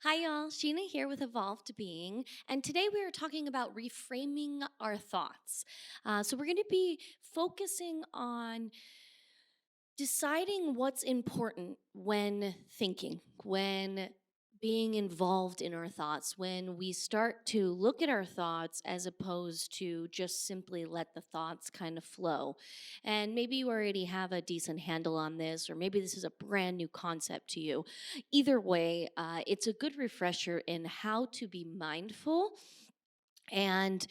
Hi, y'all. Sheena here with Evolved Being. And today we are talking about reframing our thoughts. So, we're going to be focusing on deciding what's important when thinking, when being involved in our thoughts, when we start to look at our thoughts as opposed to just simply let the thoughts kind of flow. And maybe you already have a decent handle on this, or maybe this is a brand new concept to you. Either way, it's a good refresher in how to be mindful and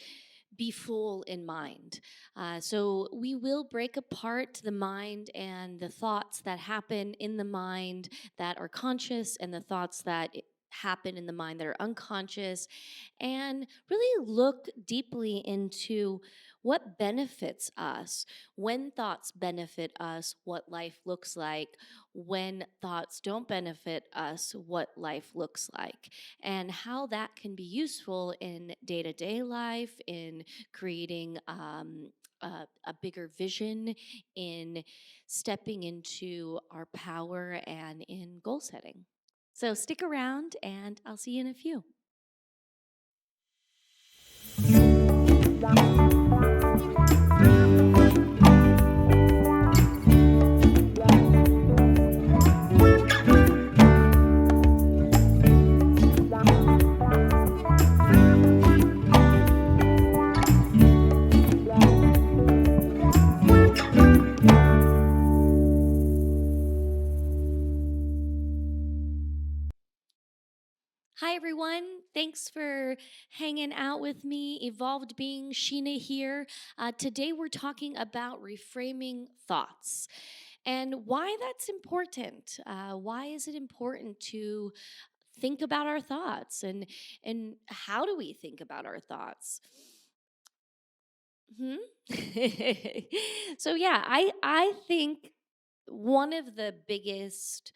be full in mind. So we will break apart the mind and the thoughts that happen in the mind that are conscious and the thoughts that happen in the mind that are unconscious, and really look deeply into what benefits us, when thoughts benefit us, what life looks like, when thoughts don't benefit us, what life looks like, and how that can be useful in day to day life, in creating a bigger vision, in stepping into our power, and in goal setting. So stick around, and I'll see you in a few. Hi, everyone. Thanks for hanging out with me. Evolved Being Sheena here. Today, we're talking about reframing thoughts and why that's important. Why is it important to think about our thoughts, and how do we think about our thoughts? Hmm? So yeah, I think one of the biggest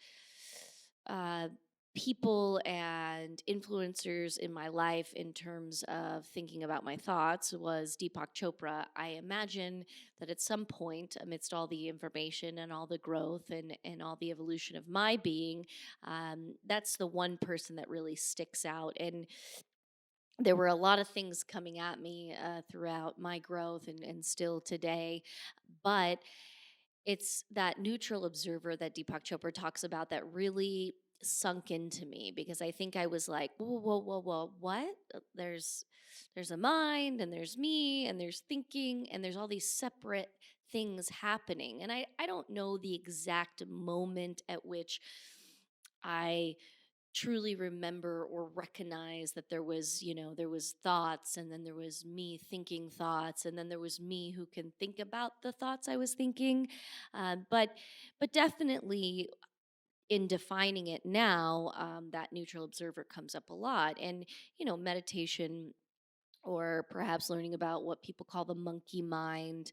uh, people and influencers in my life in terms of thinking about my thoughts was Deepak Chopra. I imagine that at some point, amidst all the information and all the growth and all the evolution of my being, that's the one person that really sticks out. And there were a lot of things coming at me throughout my growth and still today, but it's that neutral observer that Deepak Chopra talks about that really sunk into me, because I think I was like, whoa, whoa, whoa, whoa, what? There's a mind, and there's me, and there's thinking, and there's all these separate things happening. And I don't know the exact moment at which I truly remember or recognize that there was thoughts, and then there was me thinking thoughts, and then there was me who can think about the thoughts I was thinking. Uh, but but definitely in defining it now, that neutral observer comes up a lot. And meditation, or perhaps learning about what people call the monkey mind,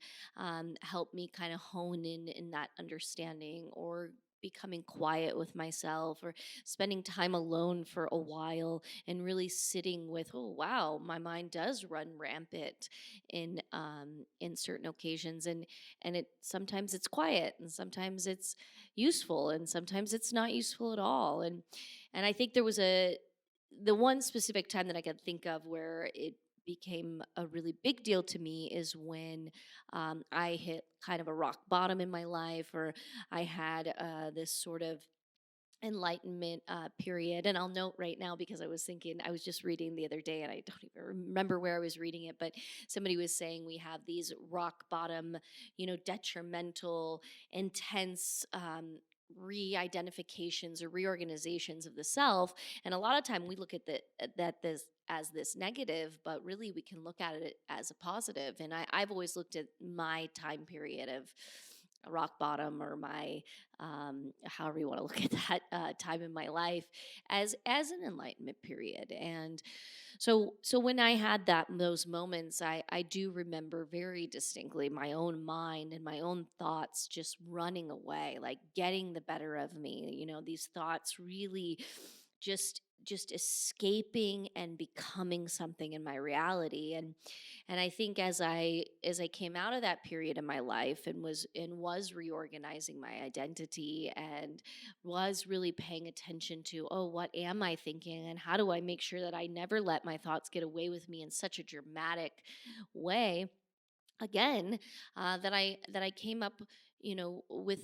help me kind of hone in that understanding, or becoming quiet with myself, or spending time alone for a while and really sitting with, oh wow, my mind does run rampant in certain occasions, and it sometimes it's quiet, and sometimes it's useful, and sometimes it's not useful at all. And I think there was the one specific time that I could think of where it became a really big deal to me is when I hit kind of a rock bottom in my life, or I had this sort of enlightenment period. And I'll note right now, because I was just reading the other day, and I don't even remember where I was reading it, but somebody was saying we have these rock bottom, detrimental, intense, re-identifications or reorganizations of the self. And a lot of time we look at that this as this negative, but really we can look at it as a positive. And I've always looked at my time period of rock bottom, or my however you want to look at that time in my life, as an enlightenment period. And so when I had those moments, I do remember very distinctly my own mind and my own thoughts just running away, like getting the better of me. These thoughts really just escaping and becoming something in my reality. And I think as I came out of that period in my life and was reorganizing my identity and was really paying attention to, oh, what am I thinking and how do I make sure that I never let my thoughts get away with me in such a dramatic way again, that I came up, with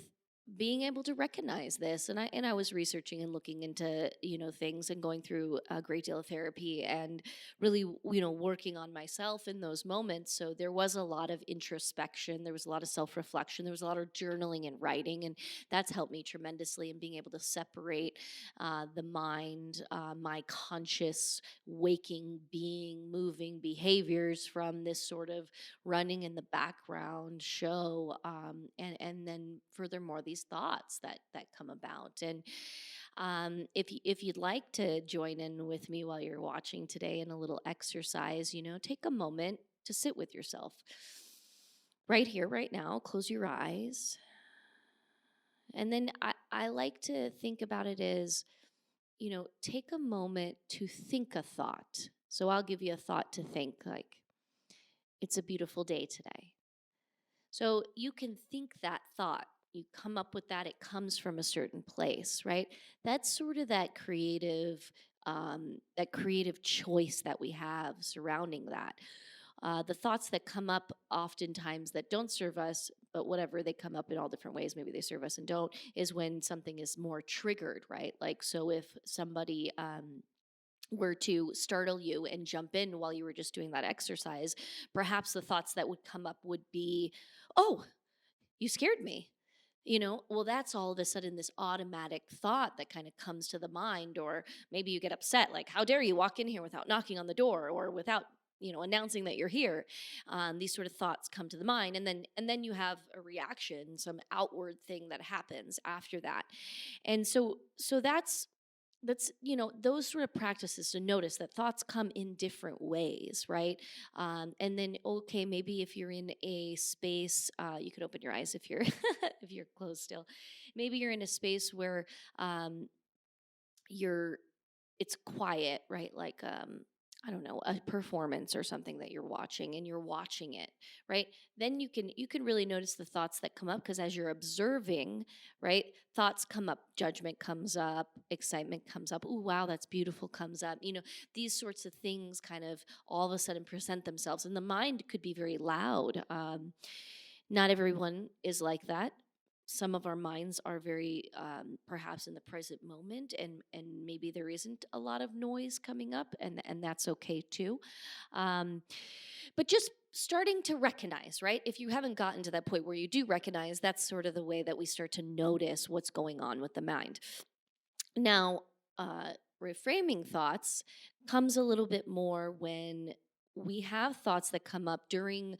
being able to recognize this. And I was researching and looking into, things and going through a great deal of therapy and really, working on myself in those moments. So there was a lot of introspection, there was a lot of self-reflection, there was a lot of journaling and writing, and that's helped me tremendously in being able to separate the mind, my conscious waking being moving behaviors from this sort of running in the background show, and then furthermore these thoughts that come about. And if you'd like to join in with me while you're watching today in a little exercise, take a moment to sit with yourself right here, right now. Close your eyes. And then I like to think about it as, take a moment to think a thought. So I'll give you a thought to think, like, it's a beautiful day today. So you can think that thought. You come up with that. It comes from a certain place, right? That's sort of that creative choice that we have surrounding that. The thoughts that come up oftentimes that don't serve us, but whatever, they come up in all different ways. Maybe they serve us and don't. Is when something is more triggered, right? Like, so if somebody were to startle you and jump in while you were just doing that exercise, perhaps the thoughts that would come up would be, oh, you scared me. Well, that's all of a sudden this automatic thought that kind of comes to the mind. Or maybe you get upset, like, how dare you walk in here without knocking on the door or without announcing that you're here. These sort of thoughts come to the mind, and then you have a reaction, some outward thing that happens after that. And so that's those sort of practices to notice that thoughts come in different ways, right? And then, okay, maybe if you're in a space, you can open your eyes if you're if you're closed still. Maybe you're in a space where um, you're it's quiet, right? Like, I don't know, a performance or something that you're watching, and you're watching it, right? Then you can really notice the thoughts that come up, because as you're observing, right, thoughts come up, judgment comes up, excitement comes up, ooh, wow, that's beautiful comes up. These sorts of things kind of all of a sudden present themselves, and the mind could be very loud. Not everyone is like that. Some of our minds are very, perhaps in the present moment, and maybe there isn't a lot of noise coming up, and that's okay too. Um, but just starting to recognize, right? If you haven't gotten to that point where you do recognize, that's sort of the way that we start to notice what's going on with the mind. Now, uh, reframing thoughts comes a little bit more when we have thoughts that come up during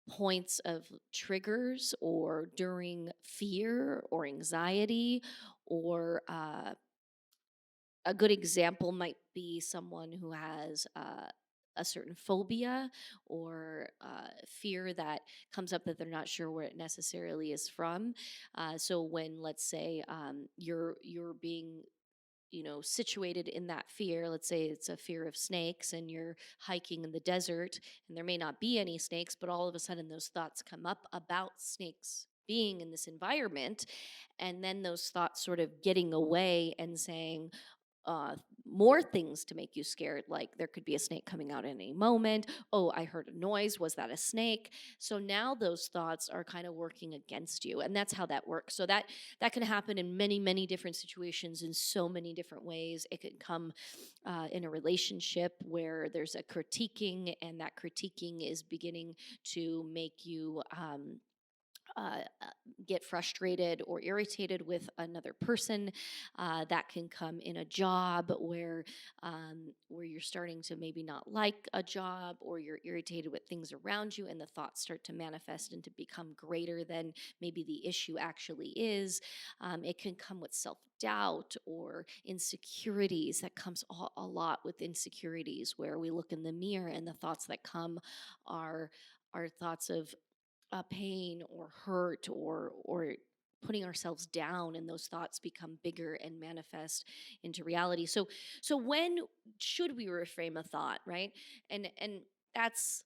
points of triggers, or during fear or anxiety, or a good example might be someone who has a certain phobia, or fear that comes up that they're not sure where it necessarily is from. So when, let's say, you're being situated in that fear. Let's say it's a fear of snakes, and you're hiking in the desert, and there may not be any snakes, but all of a sudden those thoughts come up about snakes being in this environment. And then those thoughts sort of getting away and saying, uh, more things to make you scared, like there could be a snake coming out at any moment. Oh, I heard a noise. Was that a snake? So now those thoughts are kind of working against you, and that's how that works. So that can happen in many, many different situations in so many different ways. It could come in a relationship where there's a critiquing, and that critiquing is beginning to make you. Get frustrated or irritated with another person. That can come in a job where you're starting to maybe not like a job, or you're irritated with things around you, and the thoughts start to manifest and to become greater than maybe the issue actually is. It can come with self-doubt or insecurities. That comes a lot with insecurities, where we look in the mirror and the thoughts that come are thoughts of pain or hurt, or putting ourselves down, and those thoughts become bigger and manifest into reality. So when should we reframe a thought, right? And that's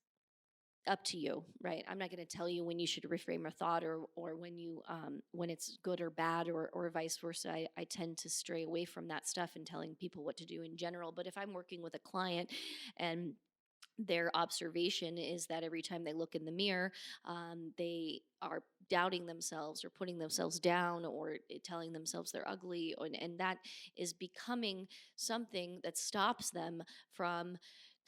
up to you, right? I'm not going to tell you when you should reframe a thought, or when it's good or bad, or vice versa. I tend to stray away from that stuff and telling people what to do in general. But if I'm working with a client and their observation is that every time they look in the mirror, they are doubting themselves or putting themselves down, or telling themselves they're ugly, and that is becoming something that stops them from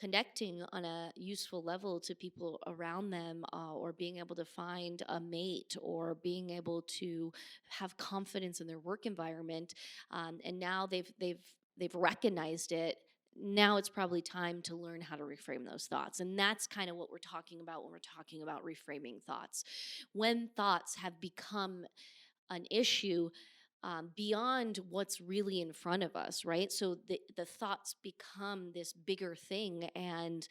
connecting on a useful level to people around them, or being able to find a mate, or being able to have confidence in their work environment. And now they've recognized it. Now it's probably time to learn how to reframe those thoughts. And that's kind of what we're talking about when we're talking about reframing thoughts. When thoughts have become an issue, beyond what's really in front of us, right? So the thoughts become this bigger thing. And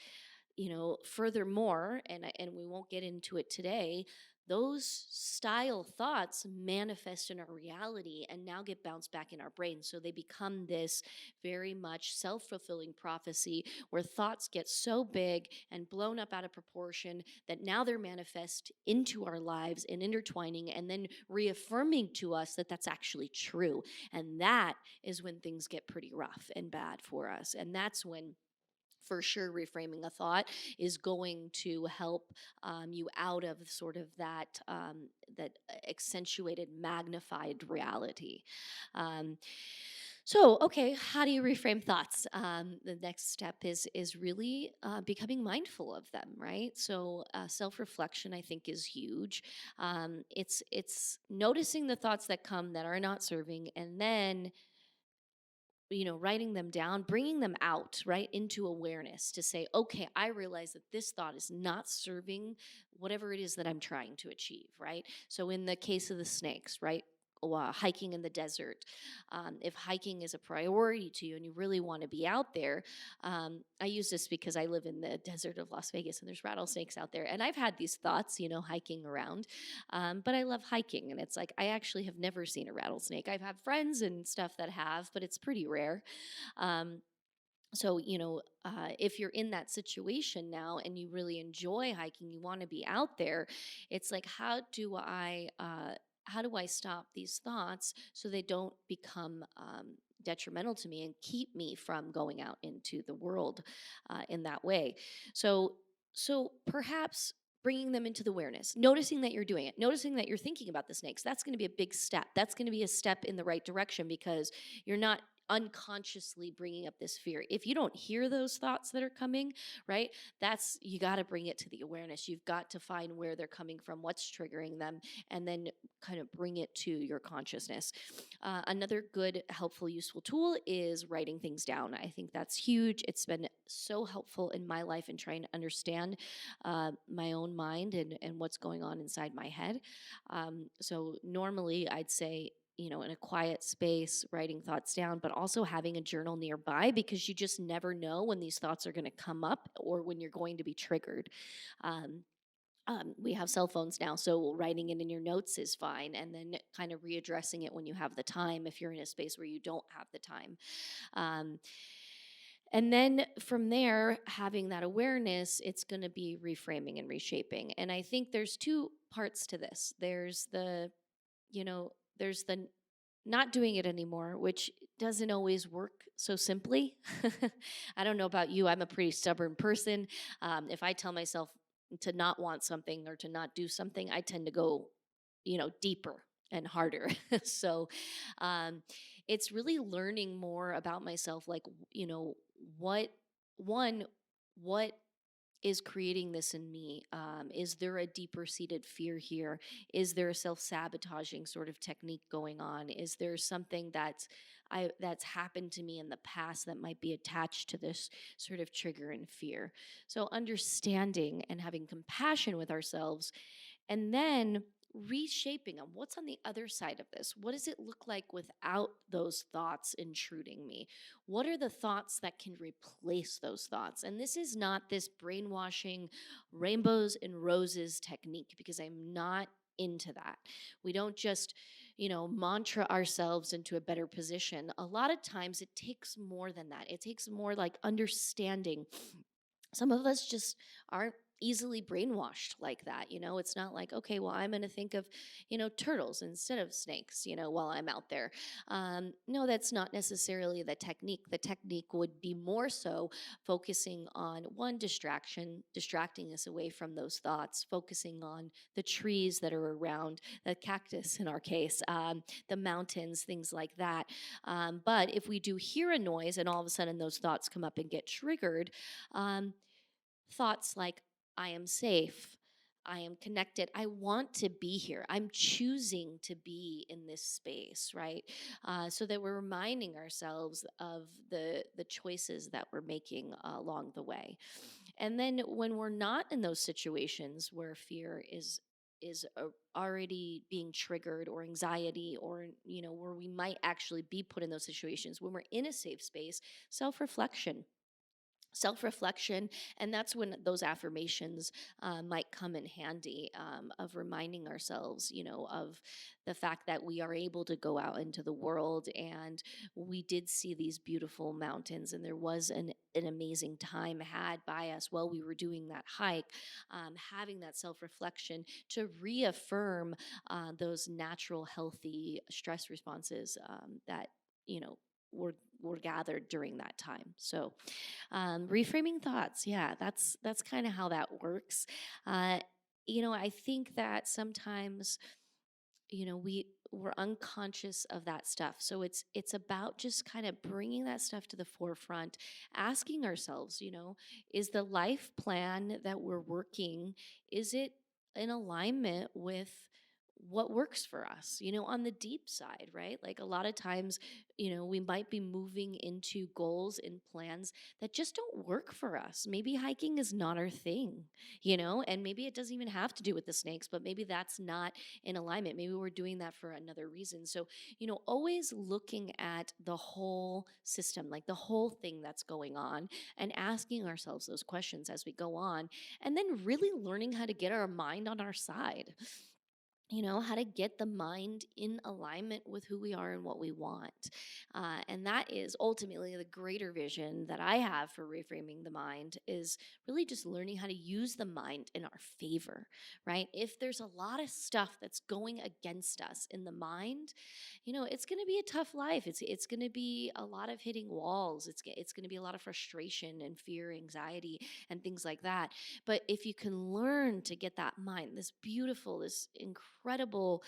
furthermore, and we won't get into it today, those style thoughts manifest in our reality and now get bounced back in our brain. So they become this very much self-fulfilling prophecy, where thoughts get so big and blown up out of proportion that now they're manifest into our lives and intertwining, and then reaffirming to us that that's actually true. And that is when things get pretty rough and bad for us. And that's when, for sure, reframing a thought is going to help you out of sort of that accentuated, magnified reality. Um, okay, how do you reframe thoughts? The next step is really becoming mindful of them, right? So self reflection, I think, is huge. It's noticing the thoughts that come that are not serving, and then writing them down, bringing them out, right, into awareness, to say, okay, I realize that this thought is not serving whatever it is that I'm trying to achieve, right? So in the case of the snakes, right? Hiking in the desert. If hiking is a priority to you and you really want to be out there, I use this because I live in the desert of Las Vegas and there's rattlesnakes out there. And I've had these thoughts, hiking around, but I love hiking. And it's like, I actually have never seen a rattlesnake. I've had friends and stuff that have, but it's pretty rare. Um, if you're in that situation now and you really enjoy hiking, you want to be out there, it's like, how do I stop these thoughts so they don't become detrimental to me and keep me from going out into the world in that way? So, so perhaps bringing them into the awareness, noticing that you're doing it, noticing that you're thinking about the snakes. That's going to be a big step. That's going to be a step in the right direction, because you're not unconsciously bringing up this fear. If you don't hear those thoughts that are coming, right, you got to bring it to the awareness. You've got to find where they're coming from, what's triggering them, and then kind of bring it to your consciousness. Another good, helpful, useful tool is writing things down. I think that's huge. It's been so helpful in my life in trying to understand my own mind and what's going on inside my head. So normally I'd say, in a quiet space, writing thoughts down, but also having a journal nearby, because you just never know when these thoughts are going to come up or when you're going to be triggered. Um, we have cell phones now, so writing it in your notes is fine, and then kind of readdressing it when you have the time, if you're in a space where you don't have the time. Um, and then from there, having that awareness, it's going to be reframing and reshaping. And I think there's two parts to this. There's the not doing it anymore, which doesn't always work so simply. I don't know about you. I'm a pretty stubborn person. If I tell myself to not want something or to not do something, I tend to go, deeper and harder. So um, it's really learning more about myself, like, what, one, what is creating this in me? Is there a deeper seated fear here? Is there a self sabotaging sort of technique going on? Is there something that's happened to me in the past that might be attached to this sort of trigger and fear? So understanding and having compassion with ourselves, and then reshaping them. What's on the other side of this? What does it look like without those thoughts intruding me? What are the thoughts that can replace those thoughts? And this is not this brainwashing rainbows and roses technique, because I'm not into that. We don't just, mantra ourselves into a better position. A lot of times it takes more than that. It takes more like understanding. Some of us just aren't easily brainwashed like that. It's not like, okay, well, I'm going to think of, turtles instead of snakes, while I'm out there. No, that's not necessarily the technique. The technique would be more so focusing on one distraction, distracting us away from those thoughts, focusing on the trees that are around, the cactus in our case, the mountains, things like that. But if we do hear a noise and all of a sudden those thoughts come up and get triggered, um, thoughts like, I am safe, I am connected, I want to be here, I'm choosing to be in this space, right? So that we're reminding ourselves of the choices that we're making along the way. And then when we're not in those situations where fear is already being triggered, or anxiety, or where we might actually be put in those situations, when we're in a safe space, self-reflection, self-reflection. And that's when those affirmations might come in handy, of reminding ourselves, of the fact that we are able to go out into the world, and we did see these beautiful mountains, and there was an amazing time had by us while we were doing that hike. Having that self-reflection to reaffirm those natural healthy stress responses that you know were gathered during that time. So reframing thoughts, yeah, that's kind of how that works. uh, I think that sometimes, we're unconscious of that stuff, so it's about just kind of bringing that stuff to the forefront, asking ourselves, is the life plan that we're working, is it in alignment with what works for us, on the deep side, right? Like, a lot of times, we might be moving into goals and plans that just don't work for us. Maybe hiking is not our thing, and maybe it doesn't even have to do with the snakes, but maybe that's not in alignment. Maybe we're doing that for another reason. So, always looking at the whole system, like the whole thing that's going on, and asking ourselves those questions as we go on, and then really learning how to get our mind on our side, how to get the mind in alignment with who we are and what we want. And that is ultimately the greater vision that I have for reframing the mind, is really just learning how to use the mind in our favor, right? If there's a lot of stuff that's going against us in the mind, it's going to be a tough life. It's going to be a lot of hitting walls. It's going to be a lot of frustration and fear, anxiety, and things like that. But if you can learn to get that mind, this beautiful, this incredible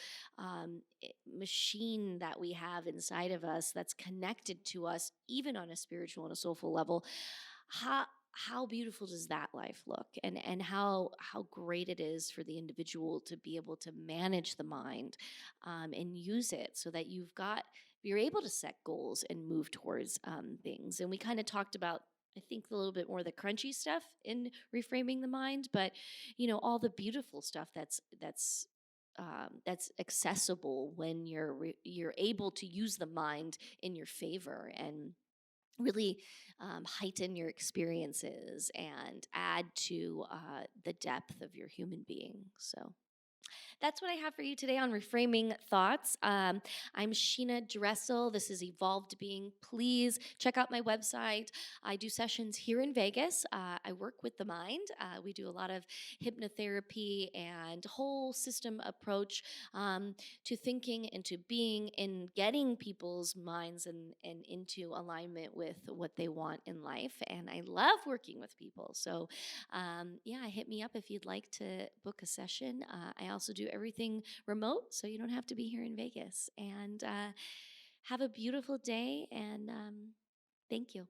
machine that we have inside of us, that's connected to us, even on a spiritual and a soulful level, how beautiful does that life look, and how great it is for the individual to be able to manage the mind, and use it so that you're able to set goals and move towards things. And we kind of talked about, I think, a little bit more the crunchy stuff in reframing the mind, but all the beautiful stuff that's accessible when you're able to use the mind in your favor, and really heighten your experiences and add to the depth of your human being. So that's what I have for you today on Reframing Thoughts. I'm Sheena Dressel. This is Evolved Being. Please check out my website. I do sessions here in Vegas. I work with the mind. We do a lot of hypnotherapy and whole system approach to thinking and to being, and getting people's minds and into alignment with what they want in life. And I love working with people. So yeah, hit me up if you'd like to book a session. I also do everything remote, so you don't have to be here in Vegas. And have a beautiful day, and thank you.